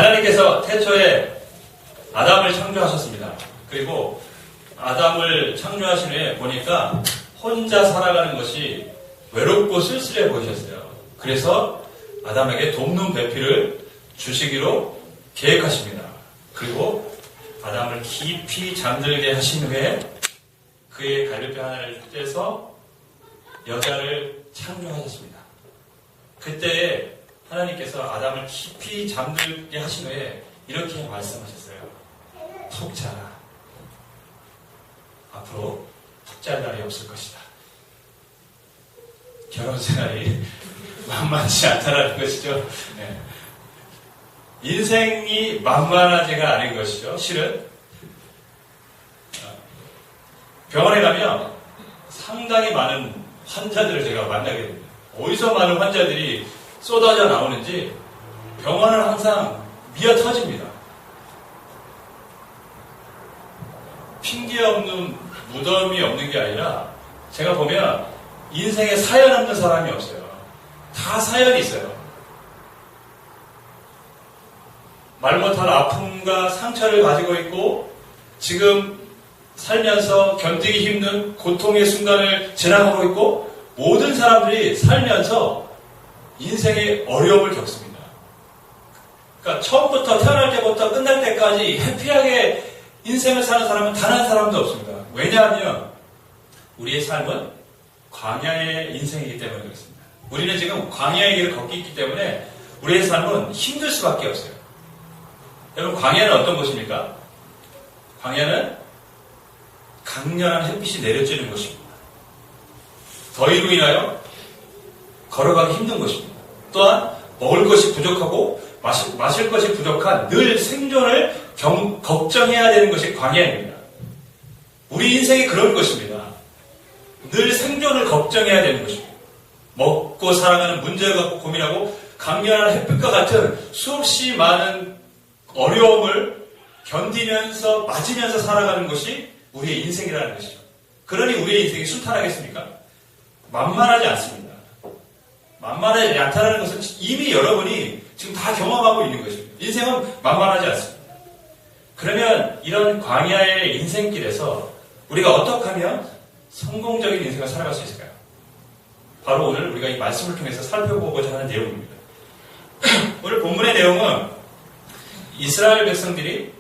하나님께서 태초에 아담을 창조하셨습니다. 그리고 아담을 창조하신 후에 보니까 혼자 살아가는 것이 외롭고 쓸쓸해 보이셨어요. 그래서 아담에게 돕는 배필을 주시기로 계획하십니다. 그리고 아담을 깊이 잠들게 하신 후에 그의 갈비뼈 하나를 떼서 여자를 창조하셨습니다. 그때에 하나님께서 아담을 깊이 잠들게 하신 후에 이렇게 말씀하셨어요. 푹 자라. 앞으로 푹 잘 날이 없을 것이다. 결혼 생활이 만만치 않다라는 것이죠. 네. 인생이 만만하지가 않은 것이죠. 실은 병원에 가면 상당히 많은 환자들을 제가 만나게 됩니다. 어디서 많은 환자들이 쏟아져 나오는지 병원은 항상 미어 터집니다. 핑계 없는 무덤이 없는 게 아니라 제가 보면 인생에 사연 없는 사람이 없어요. 다 사연이 있어요. 말 못할 아픔과 상처를 가지고 있고 지금 살면서 견디기 힘든 고통의 순간을 지나가고 있고 모든 사람들이 살면서 인생의 어려움을 겪습니다. 그러니까 처음부터 태어날 때부터 끝날 때까지 해피하게 인생을 사는 사람은 단 한 사람도 없습니다. 왜냐하면 우리의 삶은 광야의 인생이기 때문에 그렇습니다. 우리는 지금 광야의 길을 걷고 있기 때문에 우리의 삶은 힘들 수밖에 없어요. 여러분, 광야는 어떤 곳입니까? 광야는 강렬한 햇빛이 내려지는 곳입니다. 더위로 인하여 걸어가기 힘든 곳입니다. 또한 먹을 것이 부족하고 마실 것이 부족한 늘 생존을 걱정해야 되는 것이 광야입니다. 우리 인생이 그런 것입니다. 늘 생존을 걱정해야 되는 것입니다. 먹고 살아가는 문제를 갖고 고민하고 강렬한 햇빛과 같은 수없이 많은 어려움을 견디면서 맞으면서 살아가는 것이 우리의 인생이라는 것이죠. 그러니 우리의 인생이 순탄하겠습니까? 만만하지 않습니다. 만만하지 않다는 것은 이미 여러분이 지금 다 경험하고 있는 것입니다. 인생은 만만하지 않습니다. 그러면 이런 광야의 인생길에서 우리가 어떻게 하면 성공적인 인생을 살아갈 수 있을까요? 바로 오늘 우리가 이 말씀을 통해서 살펴보고자 하는 내용입니다. 오늘 본문의 내용은 이스라엘 백성들이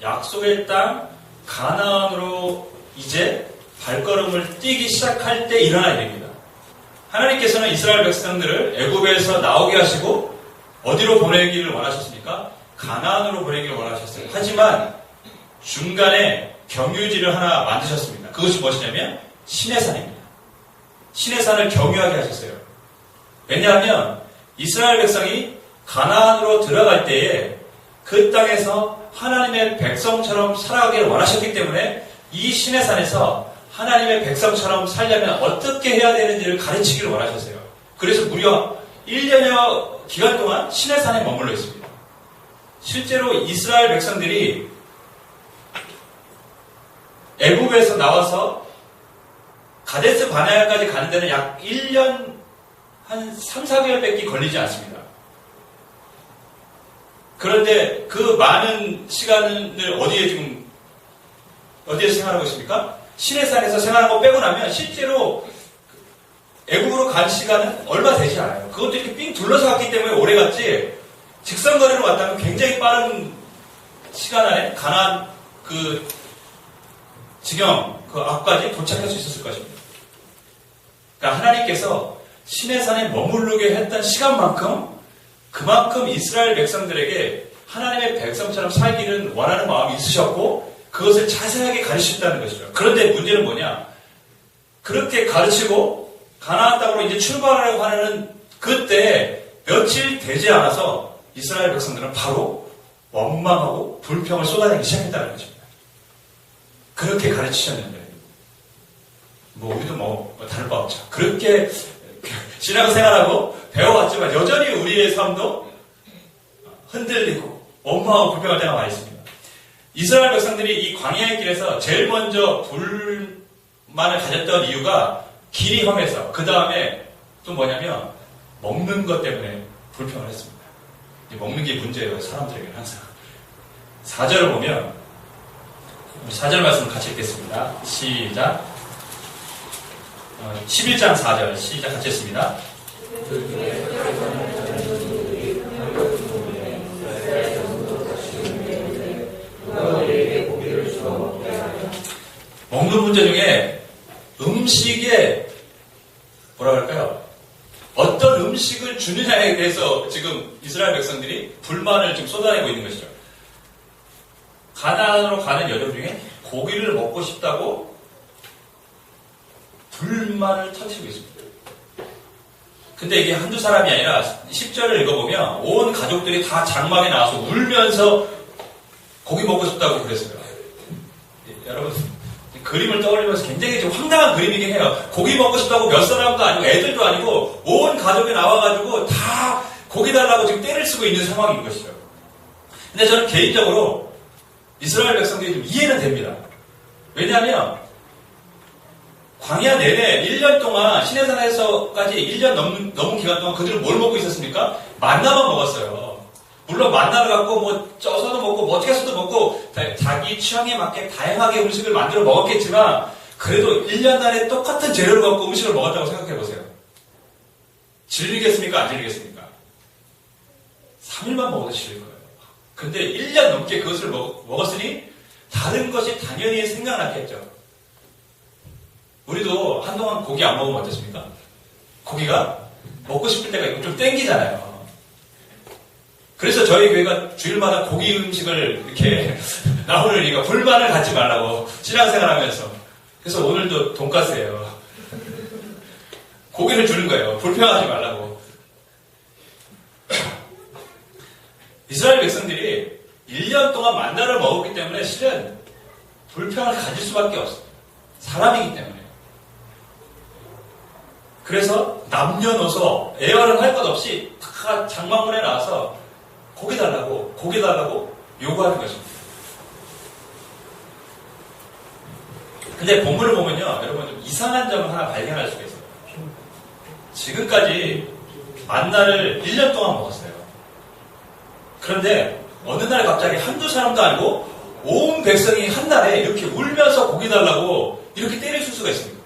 약속의 땅 가나안으로 이제 발걸음을 띄기 시작할 때 일어난 일입니다. 하나님께서는 이스라엘 백성들을 애굽에서 나오게 하시고 어디로 보내기를 원하셨습니까? 가나안으로 보내기를 원하셨어요. 하지만 중간에 경유지를 하나 만드셨습니다. 그것이 무엇이냐면 시내산입니다. 시내산을 경유하게 하셨어요. 왜냐하면 이스라엘 백성이 가나안으로 들어갈 때에 그 땅에서 하나님의 백성처럼 살아가기를 원하셨기 때문에 이 시내산에서 하나님의 백성처럼 살려면 어떻게 해야 되는지를 가르치기를 원하셨어요. 그래서 무려 1년여 기간 동안 시내산에 머물러 있습니다. 실제로 이스라엘 백성들이 애굽에서 나와서 가데스 바네아까지 가는 데는 약 1년 한 3, 4개월밖에 걸리지 않습니다. 그런데 그 많은 시간을 어디에서 생활하고 있습니까? 시내산에서 생활한 거 빼고 나면 실제로 애국으로 간 시간은 얼마 되지 않아요. 그것도 이렇게 삥 둘러서 갔기 때문에 오래 갔지, 직선거리로 갔다면 굉장히 빠른 시간 안에 가나안 지경 앞까지 도착할 수 있었을 것입니다. 그러니까 하나님께서 시내산에 머무르게 했던 시간만큼 그만큼 이스라엘 백성들에게 하나님의 백성처럼 살기를 원하는 마음이 있으셨고 그것을 자세하게 가르치셨다는 것이죠. 그런데 문제는 뭐냐? 그렇게 가르치고 가나안 땅으로 이제 출발하려고 하는 그때 며칠 되지 않아서 이스라엘 백성들은 바로 원망하고 불평을 쏟아내기 시작했다는 것입니다. 그렇게 가르치셨는데 우리도 다를 바 없죠. 그렇게 신앙 생활하고 배워왔지만 여전히 우리의 삶도 흔들리고 원망하고 불평할 때가 많이 있습니다. 이스라엘 백성들이 이 광야의 길에서 제일 먼저 불만을 가졌던 이유가 길이 험해서, 그 다음에 또 뭐냐면 먹는 것 때문에 불평을 했습니다. 먹는 게 문제예요, 사람들에게는 항상. 4절을 보면, 4절 말씀을 같이 읽겠습니다. 시작. 11장 4절 시작 같이 했습니다. 먹는 문제 중에 음식에 뭐라 그럴까요? 어떤 음식을 주느냐에 대해서 지금 이스라엘 백성들이 불만을 지금 쏟아내고 있는 것이죠. 가나안으로 가는 여정 중에 고기를 먹고 싶다고 불만을 터뜨리고 있습니다. 근데 이게 한두 사람이 아니라 10절을 읽어보면 온 가족들이 다 장막에 나와서 울면서 고기 먹고 싶다고 그랬어요. 여러분 그림을 떠올리면서 굉장히 좀 황당한 그림이긴 해요. 고기 먹고 싶다고 몇 사람도 아니고 애들도 아니고 온 가족이 나와가지고 다 고기 달라고 지금 떼를 쓰고 있는 상황인 것이죠. 근데 저는 개인적으로 이스라엘 백성들이 좀 이해는 됩니다. 왜냐하면 광야 내내 1년 동안 시내산에서까지 1년 넘은 기간 동안 그들은 뭘 먹고 있었습니까? 만나만 먹었어요. 물론 만나를 갖고 뭐 쪄서도 먹고 뭐 어떻게 해서도 먹고 자기 취향에 맞게 다양하게 음식을 만들어 먹었겠지만 그래도 1년 안에 똑같은 재료를 갖고 음식을 먹었다고 생각해 보세요. 질리겠습니까? 안 질리겠습니까? 3일만 먹어도 질릴 거예요. 근데 1년 넘게 그것을 먹었으니 다른 것이 당연히 생각났겠죠. 우리도 한동안 고기 안 먹으면 어떻습니까? 고기가 먹고 싶을 때가 있고 좀 땡기잖아요. 그래서 저희 교회가 주일마다 고기 음식을 이렇게 나오니까 불만을 갖지 말라고 신앙생활 하면서. 그래서 오늘도 돈가스예요. 고기를 주는 거예요. 불평하지 말라고. 이스라엘 백성들이 1년 동안 만나를 먹었기 때문에 실은 불평을 가질 수밖에 없어요. 사람이기 때문에. 그래서 남녀노소 애화를 할 것 없이 다 장막문에 나와서 고기 달라고 요구하는 것입니다. 근데 본문을 보면요, 여러분 좀 이상한 점을 하나 발견할 수가 있어요. 지금까지 만나를 1년 동안 먹었어요. 그런데 어느 날 갑자기 한두 사람도 아니고 온 백성이 한날에 이렇게 울면서 고기 달라고 이렇게 때릴 수가 있습니다.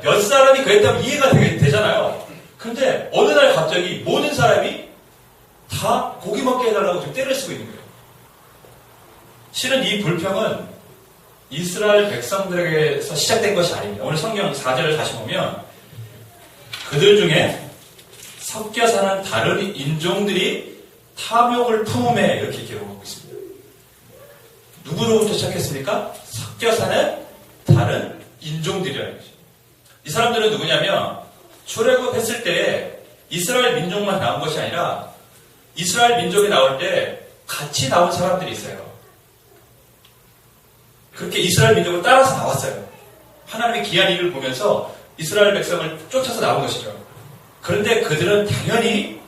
몇 사람이 그랬다면 이해가 되잖아요. 그런데 어느 날 갑자기 모든 사람이 다 고기 먹게 해달라고 지금 때를 쓰고 있는 거예요. 실은 이 불평은 이스라엘 백성들에게서 시작된 것이 아닙니다. 오늘 성경 4절을 다시 보면 그들 중에 섞여 사는 다른 인종들이 탐욕을 품음에 이렇게 기록하고 있습니다. 누구로부터 시작했습니까? 섞여 사는 다른 인종들이라는 것입니다. 이 사람들은 누구냐면 출애굽했을 때 이스라엘 민족만 나온 것이 아니라 이스라엘 민족이 나올 때 같이 나온 사람들이 있어요. 그렇게 이스라엘 민족을 따라서 나왔어요. 하나님의 귀한 일을 보면서 이스라엘 백성을 쫓아서 나온 것이죠. 그런데 그들은 당연히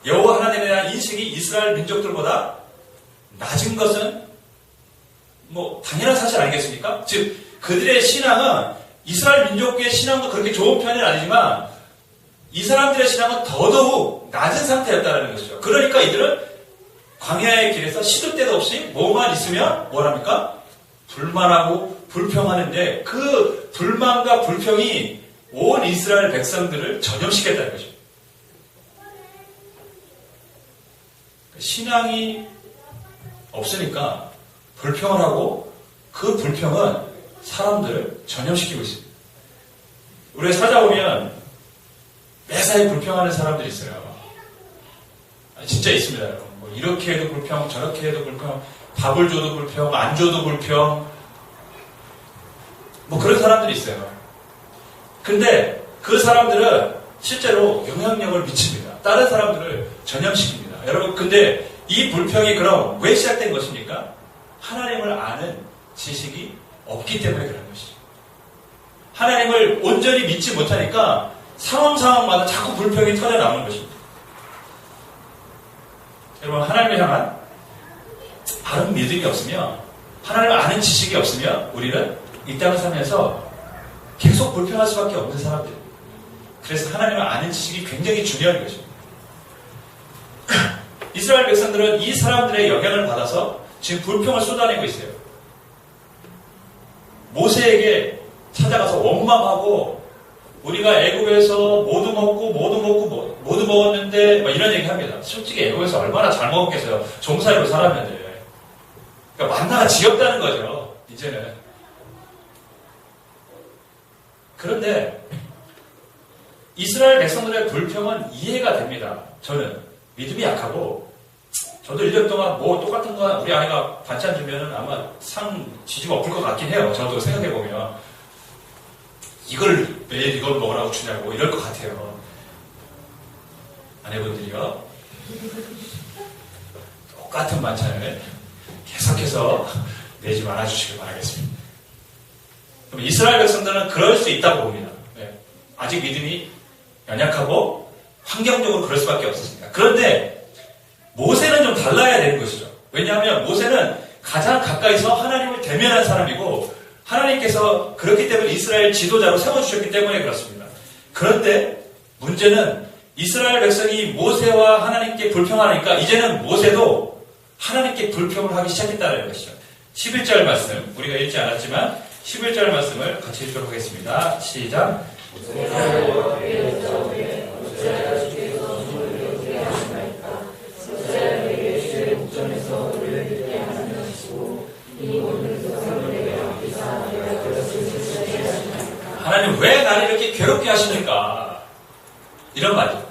여호와 하나님에 대한 인식이 이스라엘 민족들보다 낮은 것은 뭐 당연한 사실 아니겠습니까? 즉 그들의 신앙은 이스라엘 민족의 신앙도 그렇게 좋은 편은 아니지만 이 사람들의 신앙은 더더욱 낮은 상태였다는 것이죠. 그러니까 이들은 광야의 길에서 시도 때도 없이 뭐만 있으면 뭐랍니까? 불만하고 불평하는데 그 불만과 불평이 온 이스라엘 백성들을 전염시켰다는 것입니다. 신앙이 없으니까 불평을 하고 그 불평은 사람들을 전염시키고 있습니다. 우리가 찾아보면 매사에 불평하는 사람들이 있어요. 진짜 있습니다, 여러분. 뭐 이렇게 해도 불평, 저렇게 해도 불평, 밥을 줘도 불평, 안 줘도 불평, 뭐 그런 사람들이 있어요. 근데 그 사람들은 실제로 영향력을 미칩니다. 다른 사람들을 전염시킵니다. 여러분, 근데 이 불평이 그럼 왜 시작된 것입니까? 하나님을 아는 지식이 없기 때문에 그런 것이죠. 하나님을 온전히 믿지 못하니까 상황마다 자꾸 불평이 터져 나오는 것입니다. 여러분, 하나님을 향한 바른 믿음이 없으면, 하나님을 아는 지식이 없으면 우리는 이 땅을 살면서 계속 불평할 수밖에 없는 사람들입니다. 그래서 하나님을 아는 지식이 굉장히 중요한 것입니다. 이스라엘 백성들은 이 사람들의 영향을 받아서 지금 불평을 쏟아내고 있어요. 모세에게 찾아가서 원망하고 우리가 애굽에서 모두 먹었는데 막 이런 얘기 합니다. 솔직히 애굽에서 얼마나 잘 먹었겠어요. 종살이로 살았는데. 그러니까 만나가 지겹다는 거죠. 이제는. 그런데 이스라엘 백성들의 불평은 이해가 됩니다. 저는 믿음이 약하고 저도 1년 동안 뭐 똑같은 거 우리 아이가 반찬 주면은 아마 상 뒤집어 엎을 것 같긴 해요. 저도 생각해보면 매일 이걸 먹으라고 주냐고 이럴 것 같아요. 아내분들이요. 똑같은 반찬을 계속해서 내지 말아주시길 바라겠습니다. 그럼 이스라엘 백성들은 그럴 수 있다고 봅니다. 네. 아직 믿음이 연약하고 환경적으로 그럴 수밖에 없었습니다. 그런데 모세는 좀 달라야 되는 것이죠. 왜냐하면 모세는 가장 가까이서 하나님을 대면한 사람이고 하나님께서 그렇기 때문에 이스라엘 지도자로 세워주셨기 때문에 그렇습니다. 그런데 문제는 이스라엘 백성이 모세와 하나님께 불평하니까 이제는 모세도 하나님께 불평을 하기 시작했다는 것이죠. 11절 말씀, 우리가 읽지 않았지만 11절 말씀을 같이 읽도록 하겠습니다. 시작. 하나님 왜 나를 이렇게 괴롭게 하십니까? 이런 말이죠.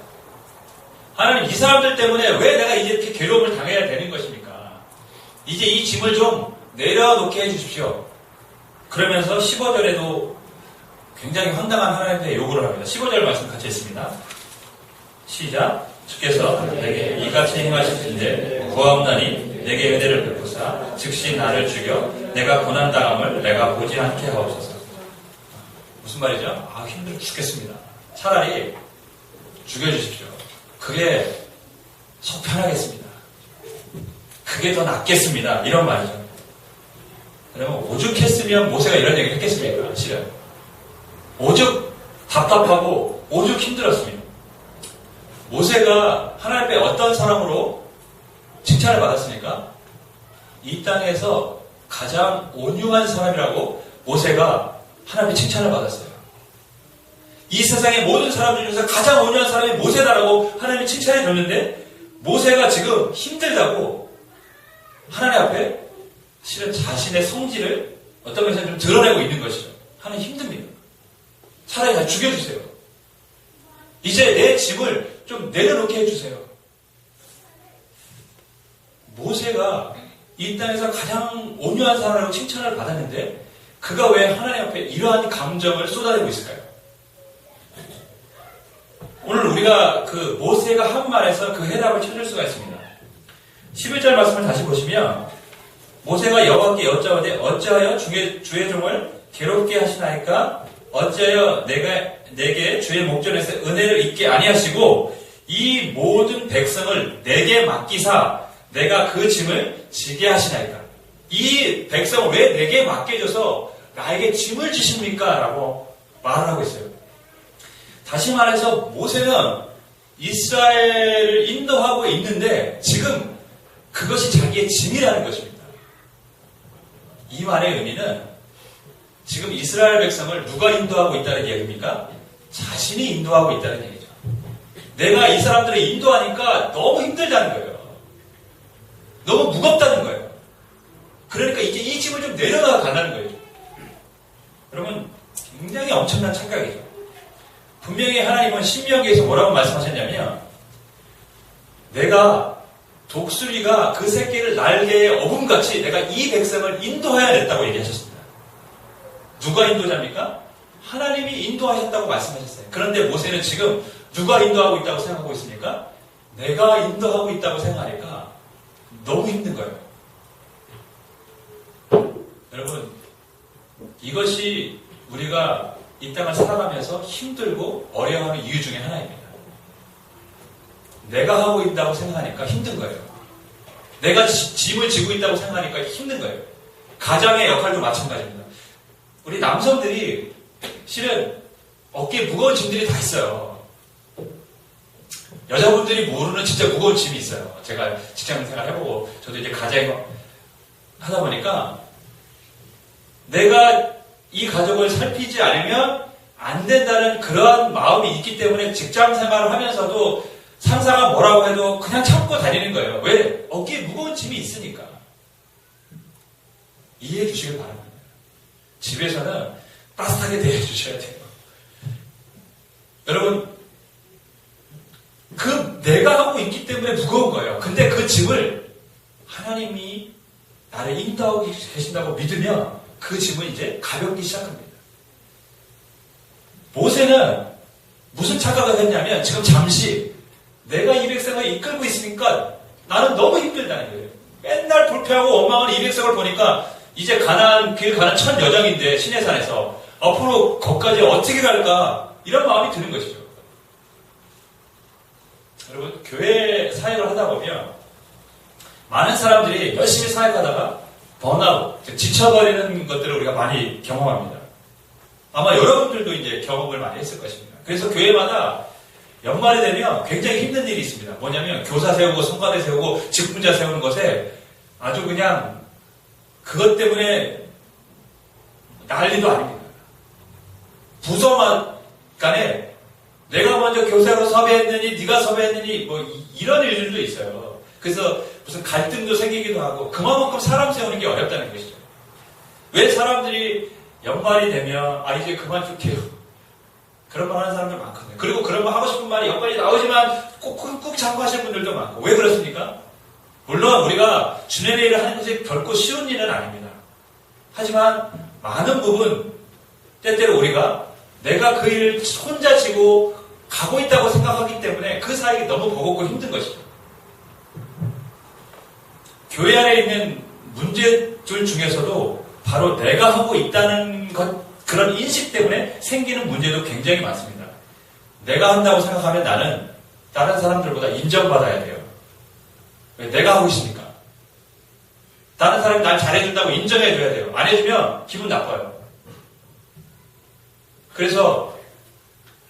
하나님 이 사람들 때문에 왜 내가 이렇게 괴로움을 당해야 되는 것입니까? 이제 이 짐을 좀 내려놓게 해주십시오. 그러면서 15절에도 굉장히 황당한 하나님의 요구를 합니다. 15절 말씀 같이 읽습니다. 시작. 주께서 내게 이같이 행하실진데 구하옵나니 내게 은혜를 베푸사 즉시 나를 죽여 내가 고난당함을 내가 보지 않게 하옵소서. 무슨 말이죠? 힘들어 죽겠습니다. 차라리 죽여주십시오. 그게 속 편하겠습니다. 그게 더 낫겠습니다. 이런 말이죠. 그러면 오죽했으면 모세가 이런 얘기를 했겠습니까? 실은 오죽 답답하고 오죽 힘들었습니다. 모세가 하나님 앞에 어떤 사람으로 칭찬을 받았습니까? 이 땅에서 가장 온유한 사람이라고 모세가 하나님의 칭찬을 받았어요. 이 세상의 모든 사람들 중에서 가장 온유한 사람이 모세다라고 하나님이 칭찬해 줬는데 모세가 지금 힘들다고 하나님 앞에 실은 자신의 성질을 어떤 면에서 좀 드러내고 있는 것이죠. 하나님 힘듭니다. 차라리 다 죽여주세요. 이제 내 짐을 좀 내려놓게 해주세요. 모세가 이 땅에서 가장 온유한 사람이라고 칭찬을 받았는데 그가 왜 하나님 앞에 이러한 감정을 쏟아내고 있을까요? 오늘 우리가 그 모세가 한 말에서 그 해답을 찾을 수가 있습니다. 11절 말씀을 다시 보시면 모세가 여호와께 여짜오되 어찌하여 주의 종을 괴롭게 하시나이까? 어찌하여 내게 주의 목전에서 은혜를 잊게 아니하시고 이 모든 백성을 내게 맡기사 내가 그 짐을 지게 하시나이까? 이 백성을 왜 내게 맡겨줘서 나에게 짐을 지십니까? 라고 말을 하고 있어요. 다시 말해서 모세는 이스라엘을 인도하고 있는데 지금 그것이 자기의 짐이라는 것입니다. 이 말의 의미는 지금 이스라엘 백성을 누가 인도하고 있다는 얘기입니까? 자신이 인도하고 있다는 얘기죠. 내가 이 사람들을 인도하니까 너무 힘들다는 거예요. 너무 무겁다는 거예요. 그러니까 이제 이 짐을 좀 내려놔 달라는 거예요. 여러분 굉장히 엄청난 착각이죠. 분명히 하나님은 신명기에서 뭐라고 말씀하셨냐면 내가 독수리가 그 새끼를 날개에 어음같이 내가 이 백성을 인도해야 됐다고 얘기하셨습니다. 누가 인도자입니까? 하나님이 인도하셨다고 말씀하셨어요. 그런데 모세는 지금 누가 인도하고 있다고 생각하고 있습니까? 내가 인도하고 있다고 생각하니까 너무 힘든 거예요. 여러분 이것이 우리가 이 땅을 살아가면서 힘들고 어려워하는 이유 중에 하나입니다. 내가 하고 있다고 생각하니까 힘든 거예요. 내가 짐을 지고 있다고 생각하니까 힘든 거예요. 가장의 역할도 마찬가지입니다. 우리 남성들이 실은 어깨에 무거운 짐들이 다 있어요. 여자분들이 모르는 진짜 무거운 짐이 있어요. 제가 직장 생활 해보고 저도 이제 가정 하다 보니까 내가 이 가족을 살피지 않으면 안 된다는 그러한 마음이 있기 때문에 직장 생활을 하면서도 상사가 뭐라고 해도 그냥 참고 다니는 거예요. 왜? 어깨에 무거운 짐이 있으니까. 이해해 주시길 바랍니다. 집에서는 따뜻하게 대해 주셔야 돼요. 여러분, 내가 하고 있기 때문에 무거운 거예요. 근데 그 짐을 하나님이 나를 인도하고 계신다고 믿으면 그 짐은 이제 가볍기 시작합니다. 모세는 무슨 착각을 했냐면 지금 잠시 내가 이 백성을 이끌고 있으니까 나는 너무 힘들다는 거예요. 맨날 불패하고 원망하는 이 백성을 보니까 이제 가나안 길 가는 첫 여정인데 시내산에서 앞으로 거기까지 어떻게 갈까 이런 마음이 드는 것이죠. 여러분, 교회 사역을 하다 보면 많은 사람들이 열심히 사역하다가 번아웃, 지쳐버리는 것들을 우리가 많이 경험합니다. 아마 여러분들도 이제 경험을 많이 했을 것입니다. 그래서 교회마다 연말이 되면 굉장히 힘든 일이 있습니다. 뭐냐면 교사 세우고 성가대 세우고 직분자 세우는 것에 아주 그냥 그것 때문에 난리도 아닙니다. 부서만 간에 내가 먼저 교사로 섭외했느니 네가 섭외했느니 뭐 이런 일들도 있어요. 그래서 무슨 갈등도 생기기도 하고 그만큼 사람 세우는 게 어렵다는 것이죠. 왜 사람들이 연말이 되면 이제 그만 줄게요. 그런 말 하는 사람들 많거든요. 그리고 그런 말 하고 싶은 말이 연말이 나오지만 꾹 참고 하시는 분들도 많고. 왜 그렇습니까? 물론 우리가 주님의 일을 하는 것이 결코 쉬운 일은 아닙니다. 하지만 많은 부분 때때로 우리가 내가 그 일을 혼자 지고 가고 있다고 생각하기 때문에 그 사역이 너무 버겁고 힘든 것이죠. 교회 안에 있는 문제들 중에서도 바로 내가 하고 있다는 그런 인식 때문에 생기는 문제도 굉장히 많습니다. 내가 한다고 생각하면 나는 다른 사람들보다 인정받아야 돼요. 왜? 내가 하고 있으니까. 다른 사람이 날 잘해준다고 인정해줘야 돼요. 안 해주면 기분 나빠요. 그래서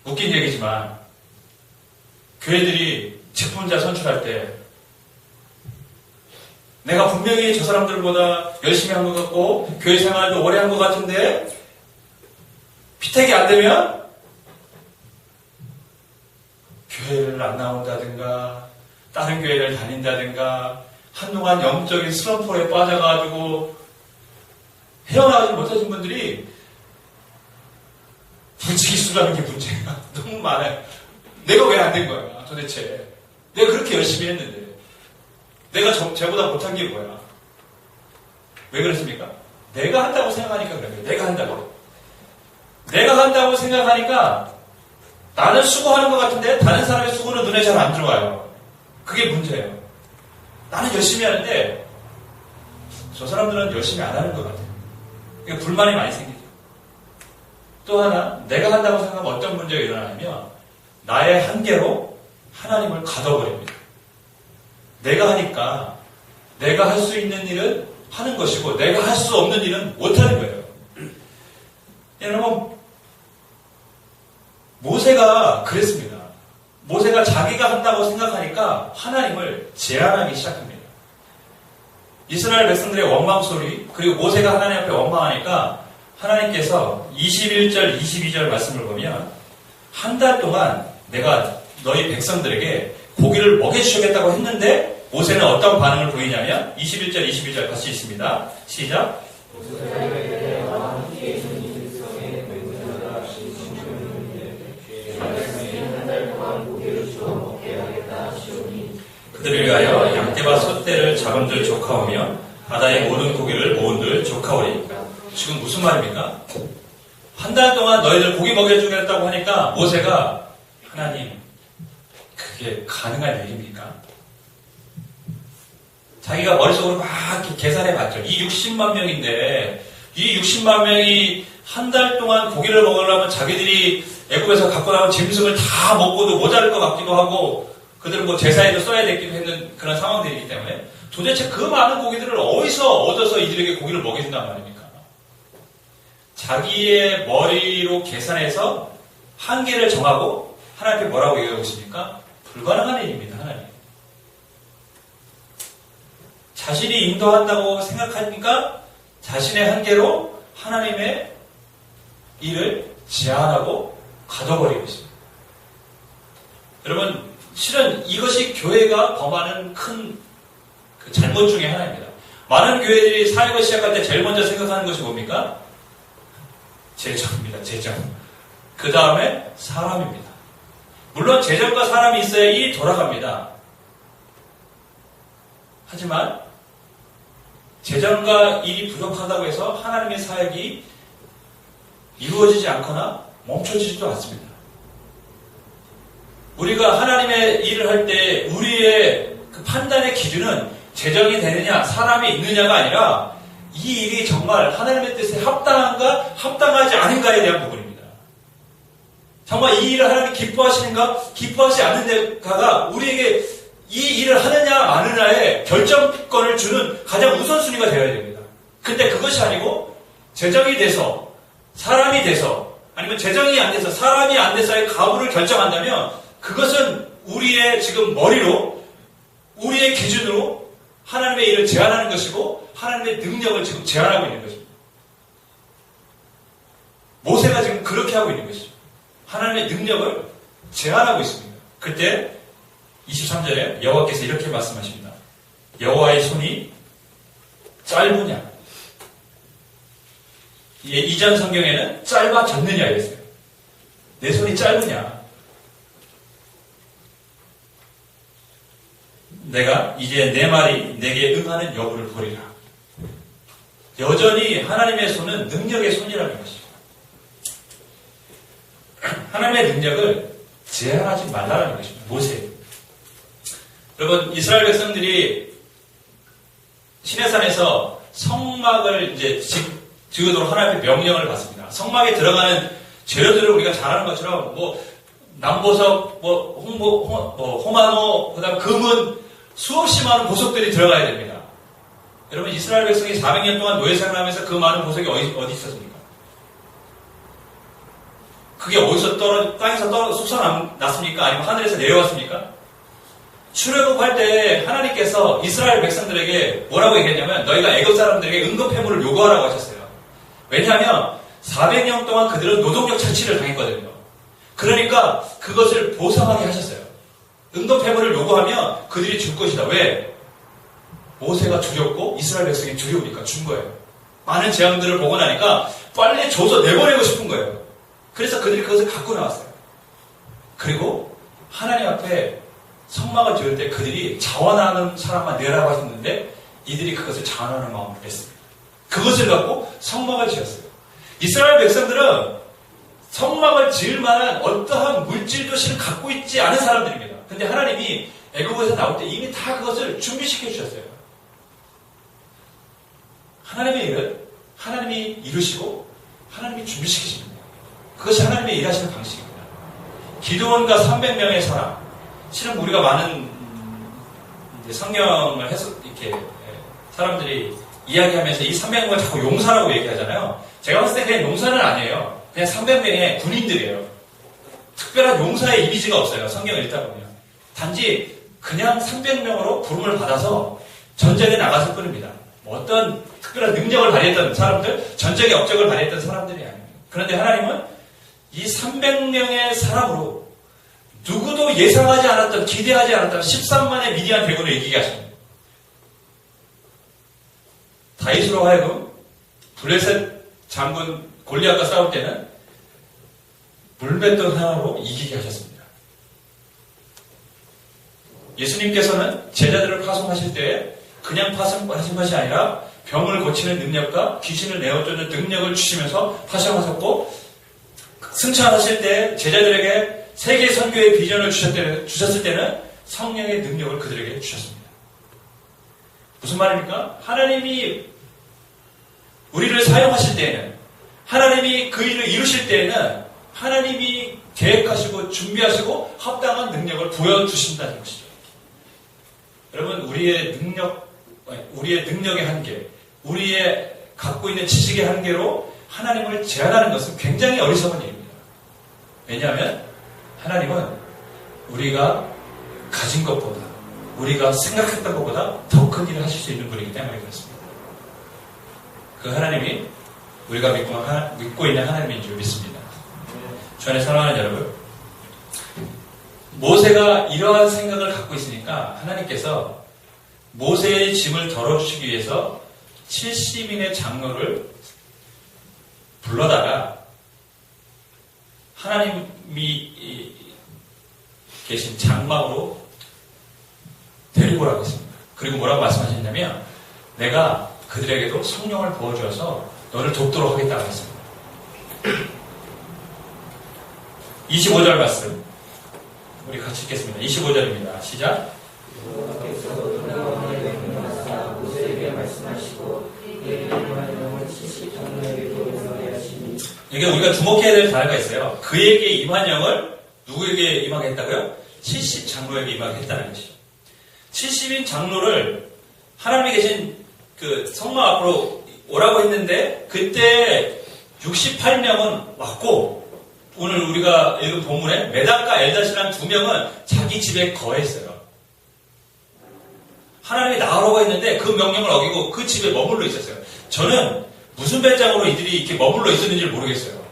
웃긴 얘기지만 교회들이 직분자 선출할 때 내가 분명히 저 사람들보다 열심히 한 것 같고 교회 생활도 오래 한 것 같은데 피택이 안 되면 교회를 안 나온다든가 다른 교회를 다닌다든가 한동안 영적인 슬럼프에 빠져가지고 헤어나오지 못하신 분들이 부지기수라는 게 문제가 너무 많아요. 내가 왜 안 된 거야 도대체. 내가 그렇게 열심히 했는데 내가 쟤보다 못한 게 뭐야. 왜 그렇습니까? 내가 한다고 생각하니까 그래요. 내가 한다고 생각하니까 나는 수고하는 것 같은데 다른 사람의 수고는 눈에 잘 안 들어와요. 그게 문제예요. 나는 열심히 하는데 저 사람들은 열심히 안 하는 것 같아요. 그러니까 불만이 많이 생기죠. 또 하나, 내가 한다고 생각하면 어떤 문제가 일어나냐면 나의 한계로 하나님을 가둬버립니다. 내가 하니까 내가 할 수 있는 일은 하는 것이고 내가 할 수 없는 일은 못하는 거예요. 여러분, 모세가 그랬습니다. 모세가 자기가 한다고 생각하니까 하나님을 제한하기 시작합니다. 이스라엘 백성들의 원망 소리, 그리고 모세가 하나님 앞에 원망하니까 하나님께서 21절, 22절 말씀을 보면 한 달 동안 내가 너희 백성들에게 고기를 먹여주시겠다고 했는데 모세는 어떤 반응을 보이냐면 21절, 22절 같이 있습니다. 시작. 그들을 위하여 양떼와 소떼를 잡은들 조카오며 바다의 모든 고기를 모은들 조카오리니까. 지금 무슨 말입니까? 한 달 동안 너희들 고기 먹여주겠다고 하니까 모세가 하나님 그게 가능한 일입니까? 자기가 머릿속으로 막 이렇게 계산해봤죠. 이 60만 명인데 이 60만 명이 한 달 동안 고기를 먹으려면 자기들이 애굽에서 갖고 나온 짐승을 다 먹고도 모자랄 것 같기도 하고 그들은 뭐 제사에도 써야 되기도 했는 그런 상황들이기 때문에 도대체 그 많은 고기들을 어디서 얻어서 이들에게 고기를 먹여준단 말입니까? 자기의 머리로 계산해서 한계를 정하고 하나님께 뭐라고 얘기하고 있습니까? 불가능한 일입니다. 하나님. 자신이 인도한다고 생각하니까 자신의 한계로 하나님의 일을 제한하고 가둬버리고 있습니다. 여러분, 실은 이것이 교회가 범하는 큰 잘못 중에 하나입니다. 많은 교회들이 사역을 시작할 때 제일 먼저 생각하는 것이 뭡니까? 재정입니다. 재정. 그 다음에 사람입니다. 물론 재정과 사람이 있어야 일이 돌아갑니다. 하지만 재정과 일이 부족하다고 해서 하나님의 사역이 이루어지지 않거나 멈춰지지도 않습니다. 우리가 하나님의 일을 할 때 우리의 그 판단의 기준은 재정이 되느냐, 사람이 있느냐가 아니라 이 일이 정말 하나님의 뜻에 합당한가, 합당하지 않은가에 대한 부분입니다. 정말 이 일을 하나님이 기뻐하시는가, 기뻐하지 않는가가 우리에게 이 일을 하느냐, 마느냐의 결정권을 주는 가장 우선순위가 되어야 됩니다. 근데 그것이 아니고 재정이 돼서, 사람이 돼서, 아니면 재정이 안 돼서, 사람이 안 돼서의 가부를 결정한다면 그것은 우리의 지금 머리로, 우리의 기준으로 하나님의 일을 제한하는 것이고 하나님의 능력을 지금 제한하고 있는 것입니다. 모세가 지금 그렇게 하고 있는 것이죠. 하나님의 능력을 제한하고 있습니다. 그때 23절에 여호와께서 이렇게 말씀하십니다. 여호와의 손이 짧으냐? 이전 성경에는 짧아졌느냐 이랬어요. 내 손이 짧으냐? 내가 이제 내 말이 내게 응하는 여부를 보리라. 여전히 하나님의 손은 능력의 손이라는 것이죠. 하나님의 능력을 제한하지 말라는 것입니다. 모세. 여러분, 이스라엘 백성들이 시내산에서 성막을 이제 지으도록 하나님의 명령을 받습니다. 성막에 들어가는 재료들을 우리가 잘 아는 것처럼 남보석, 호마노, 그다음 금은 수없이 많은 보석들이 들어가야 됩니다. 여러분, 이스라엘 백성이 400년 동안 노예생활을 하면서 그 많은 보석이 어디 있었습니까? 그게 어디서 땅에서 솟아났습니까? 아니면 하늘에서 내려왔습니까? 출애굽할 때 하나님께서 이스라엘 백성들에게 뭐라고 얘기했냐면 너희가 애굽 사람들에게 응급회물을 요구하라고 하셨어요. 왜냐하면 400년 동안 그들은 노동력 착취를 당했거든요. 그러니까 그것을 보상하게 하셨어요. 응급회물을 요구하면 그들이 줄 것이다. 왜? 모세가 두렵고 이스라엘 백성이 두려우니까 준 거예요. 많은 재앙들을 보고 나니까 빨리 줘서 내보내고 싶은 거예요. 그래서 그들이 그것을 갖고 나왔어요. 그리고 하나님 앞에 성막을 지을 때 그들이 자원하는 사람만 내라고 하셨는데 이들이 그것을 자원하는 마음으로 했습니다. 그것을 갖고 성막을 지었어요. 이스라엘 백성들은 성막을 지을 만한 어떠한 물질도 실은 갖고 있지 않은 사람들입니다. 근데 하나님이 애굽에서 나올 때 이미 다 그것을 준비시켜 주셨어요. 하나님의 일을 하나님이 이루시고 하나님이 준비시키십니다. 그것이 하나님의 일하시는 방식입니다. 기드온과 300명의 사람, 실은 우리가 많은 성경을 이렇게 사람들이 이야기하면서 이 300명을 자꾸 용사라고 얘기하잖아요. 제가 봤을 때 그냥 용사는 아니에요. 그냥 300명의 군인들이에요. 특별한 용사의 이미지가 없어요. 성경을 읽다 보면. 단지 그냥 300명으로 부름을 받아서 전쟁에 나갔을 뿐입니다. 어떤 특별한 능력을 발휘했던 사람들, 전쟁의 업적을 발휘했던 사람들이 아닙니다. 그런데 하나님은 이 300명의 사람으로 누구도 예상하지 않았던, 기대하지 않았던 13만의 미디안 대군을 이기게 하십니다. 다윗으로 하여금 블레셋 장군 골리앗과 싸울 때는 물뱉던 하나로 이기게 하셨습니다. 예수님께서는 제자들을 파송하실 때 그냥 파송하신 것이 아니라 병을 고치는 능력과 귀신을 내어쫓는 능력을 주시면서 파송하셨고, 승천하실 때 제자들에게 세계 선교의 비전을 주셨을 때는 성령의 능력을 그들에게 주셨습니다. 무슨 말입니까? 하나님이 우리를 사용하실 때에는, 하나님이 그 일을 이루실 때에는 하나님이 계획하시고 준비하시고 합당한 능력을 부여주신다는 것이죠. 여러분, 우리의 능력의 한계, 우리의 갖고 있는 지식의 한계로 하나님을 제한하는 것은 굉장히 어리석은 일입니다. 왜냐하면 하나님은 우리가 가진 것보다, 우리가 생각했던 것보다 더 큰 일을 하실 수 있는 분이기 때문에 그렇습니다. 그 하나님이 우리가 믿고 있는 하나님인 줄 믿습니다. 주 안에 사랑하는 여러분, 모세가 이러한 생각을 갖고 있으니까 하나님께서 모세의 짐을 덜어주시기 위해서 70인의 장로를 불러다가 하나님이 계신 장막으로 데리고 오라고 했습니다. 그리고 뭐라고 말씀하셨냐면 내가 그들에게도 성령을 부어주어서 너를 돕도록 하겠다고 했습니다. 25절 말씀 우리 같이 읽겠습니다. 25절입니다. 시작. 이게 우리가 주목해야 될 단어가 있어요. 그에게 임한 영을 누구에게 임하게 했다고요? 70장로에게 임하게 했다는 것이죠. 70인 장로를 하나님이 계신 그 성막 앞으로 오라고 했는데 그때 68명은 왔고 오늘 우리가 읽은 본문에 메닥과 엘닷이라는 2명은 자기 집에 거했어요. 하나님이 나오라고 했는데 그 명령을 어기고 그 집에 머물러 있었어요. 저는 무슨 배짱으로 이들이 이렇게 머물러 있었는지 모르겠어요.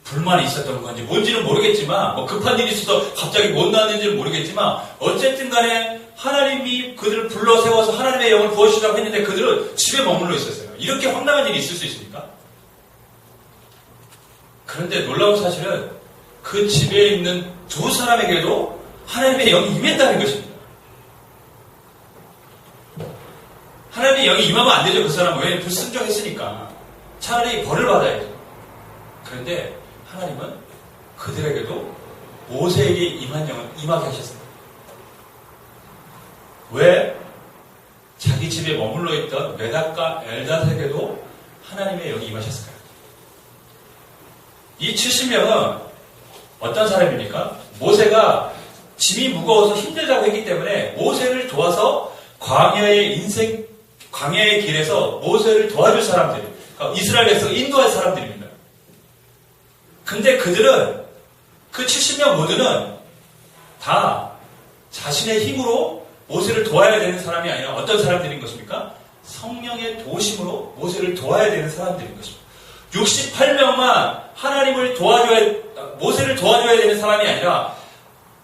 불만이 있었던 건지 뭔지는 모르겠지만 뭐 급한 일이 있어서 갑자기 못 나왔는지는 모르겠지만 어쨌든 간에 하나님이 그들을 불러 세워서 하나님의 영을 부어주시라고 했는데 그들은 집에 머물러 있었어요. 이렇게 황당한 일이 있을 수 있습니까? 그런데 놀라운 사실은 그 집에 있는 2사람에게도 하나님의 영이 임했다는 것입니다. 하나님의 영이 임하면 안 되죠. 그 사람은. 왜? 불순종했으니까. 차라리 벌을 받아야죠. 그런데 하나님은 그들에게도 모세에게 임한 영을 임하게 하셨습니다. 왜? 자기 집에 머물러 있던 메닥과 엘닷에게도 하나님의 영이 임하셨을까요? 이 70명은 어떤 사람입니까? 모세가 짐이 무거워서 힘들다고 했기 때문에 모세를 도와서 광야의 길에서 모세를 도와줄 사람들, 그러니까 이스라엘 백성을 인도할 사람들입니다. 근데 그들은, 그 70명 모두는 다 자신의 힘으로 모세를 도와야 되는 사람이 아니라 어떤 사람들인 것입니까? 성령의 도우심으로 모세를 도와야 되는 사람들인 것입니다. 68명만 모세를 도와줘야 되는 사람이 아니라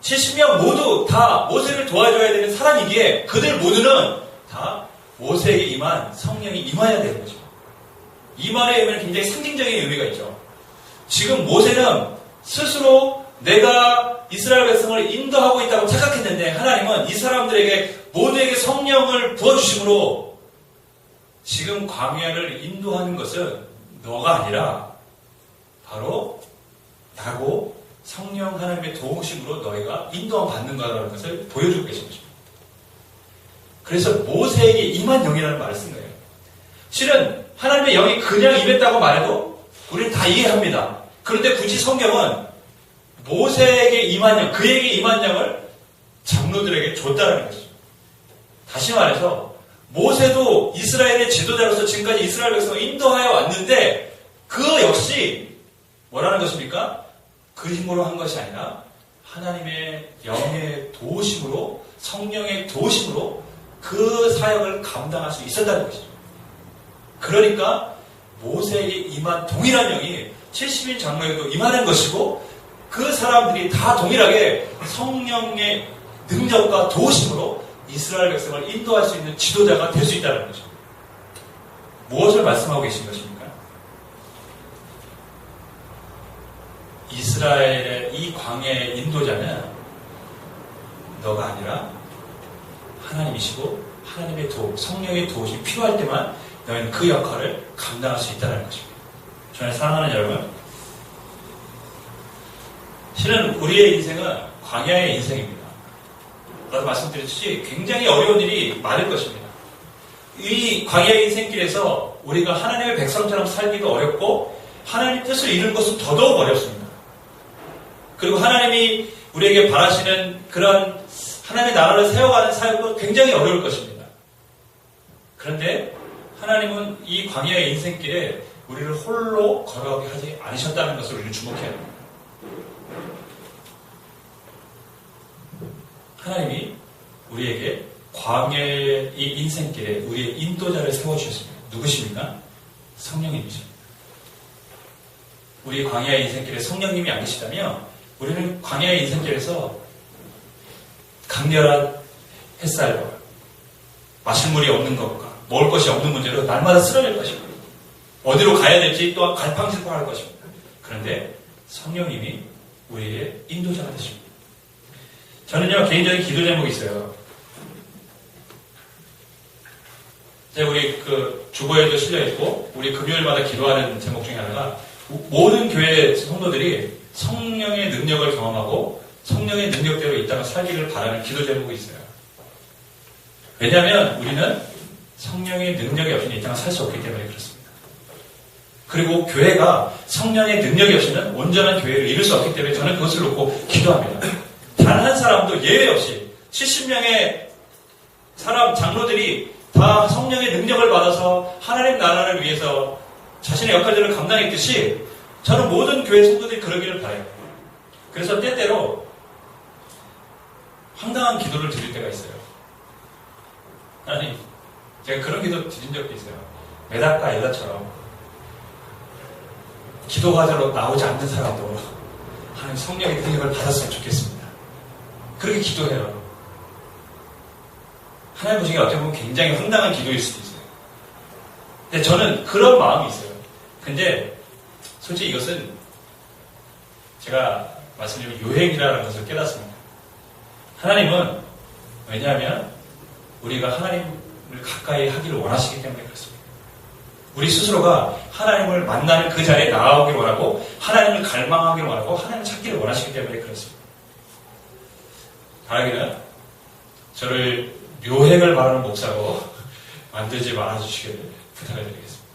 70명 모두 다 모세를 도와줘야 되는 사람이기에 그들 모두는 다 모세에게 임한 성령이 임해야 되는 거죠. 임한의 의미는 굉장히 상징적인 의미가 있죠. 지금 모세는 스스로 내가 이스라엘 백성을 인도하고 있다고 착각했는데 하나님은 이 사람들에게 모두에게 성령을 부어주심으로 지금 광야를 인도하는 것은 너가 아니라 바로 나고 성령 하나님의 도우심으로 너희가 인도함 받는 거라는 것을 보여주고 계신 것입니다. 그래서 모세에게 임한 영이라는 말을 쓴 거예요. 실은 하나님의 영이 그냥 임했다고 말해도 우리는 다 이해합니다. 그런데 굳이 성경은 모세에게 임한 영, 그에게 임한 영을 장로들에게 줬다는 것이죠. 다시 말해서 모세도 이스라엘의 지도자로서 지금까지 이스라엘 백성을 인도하여 왔는데 그 역시 뭐라는 것입니까? 그 힘으로 한 것이 아니라 하나님의 영의 도우심으로, 성령의 도우심으로 그 사역을 감당할 수 있었다는 것이죠. 그러니까 모세에게 임한 동일한 영이 70인 장로에게도 임하는 것이고 그 사람들이 다 동일하게 성령의 능력과 도우심으로 이스라엘 백성을 인도할 수 있는 지도자가 될 수 있다는 거죠. 무엇을 말씀하고 계신 것입니까? 이스라엘의 이 광야의 인도자는 너가 아니라 하나님이시고 하나님의 성령의 도우심이 필요할 때만 너희는 그 역할을 감당할 수 있다는 것입니다. 저는 사랑하는 여러분, 실은 우리의 인생은 광야의 인생입니다. 아까도 말씀드렸듯이 굉장히 어려운 일이 많을 것입니다. 이 광야의 인생길에서 우리가 하나님의 백성처럼 살기도 어렵고 하나님 뜻을 이루는 것은 더더욱 어렵습니다. 그리고 하나님이 우리에게 바라시는 그런 하나님의 나라를 세워가는 사역도 굉장히 어려울 것입니다. 그런데 하나님은 이 광야의 인생길에 우리를 홀로 걸어가게 하지 않으셨다는 것을 우리는 주목해야 합니다. 하나님이 우리에게 광야의 이 인생길에 우리의 인도자를 세워주셨습니다. 누구십니까? 성령님이십니다. 우리 광야의 인생길에 성령님이 안 계시다면 우리는 광야의 인생길에서 강렬한 햇살과 마실 물이 없는 것과 먹을 것이 없는 문제로 날마다 쓰러질 것입니다. 어디로 가야 될지 또한 갈팡질팡할 것입니다. 그런데 성령님이 우리의 인도자가 되십니다. 저는요, 개인적인 기도 제목이 있어요. 우리 주보에도 실려있고, 우리 금요일마다 기도하는 제목 중에 하나가, 모든 교회 성도들이 성령의 능력을 경험하고, 성령의 능력대로 이 땅을 살기를 바라는 기도 제목이 있어요. 왜냐하면 우리는 성령의 능력이 없이는 이 땅을 살 수 없기 때문에 그렇습니다. 그리고 교회가 성령의 능력이 없이는 온전한 교회를 이룰 수 없기 때문에 저는 그것을 놓고 기도합니다. 단 한 사람도 예외 없이 70명의 사람 장로들이 다 성령의 능력을 받아서 하나님 나라를 위해서 자신의 역할들을 감당했듯이 저는 모든 교회 성도들이 그러기를 바라요. 그래서 때때로 황당한 기도를 드릴 때가 있어요. 하나님, 제가 그런 기도 드린 적도 있어요. 메닥과 엘라처럼 기도 과제로 나오지 않는 사람도 하나님 성령의 능력을 받았으면 좋겠습니다. 그렇게 기도해요. 하나님 보시기에 어떻게 보면 굉장히 황당한 기도일 수도 있어요. 근데 저는 그런 마음이 있어요. 근데 솔직히 이것은 제가 말씀드린 요행이라는 것을 깨닫습니다. 하나님은 왜냐하면 우리가 하나님을 가까이 하기를 원하시기 때문에 그렇습니다. 우리 스스로가 하나님을 만나는 그 자리에 나아오기를 원하고 하나님을 갈망하기를 원하고 하나님을 찾기를 원하시기 때문에 그렇습니다. 바라기는 저를 묘행을 말하는 목사로 만들지 말아주시기를 부탁을 드리겠습니다.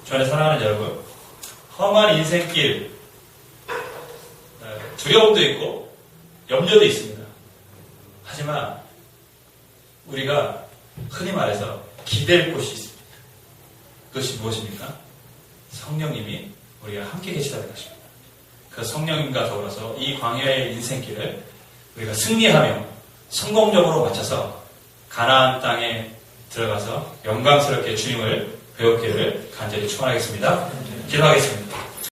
주 안에 사랑하는 여러분, 험한 인생길, 두려움도 있고 염려도 있습니다. 하지만 우리가 흔히 말해서 기댈 곳이 있습니다. 그것이 무엇입니까? 성령님이 우리가 함께 계시다는 것입니다. 그 성령님과 더불어서 이 광야의 인생길을 우리가 승리하며 성공적으로 마쳐서 가나안 땅에 들어가서 영광스럽게 주님을 배우기를 간절히 축원하겠습니다. 기도하겠습니다.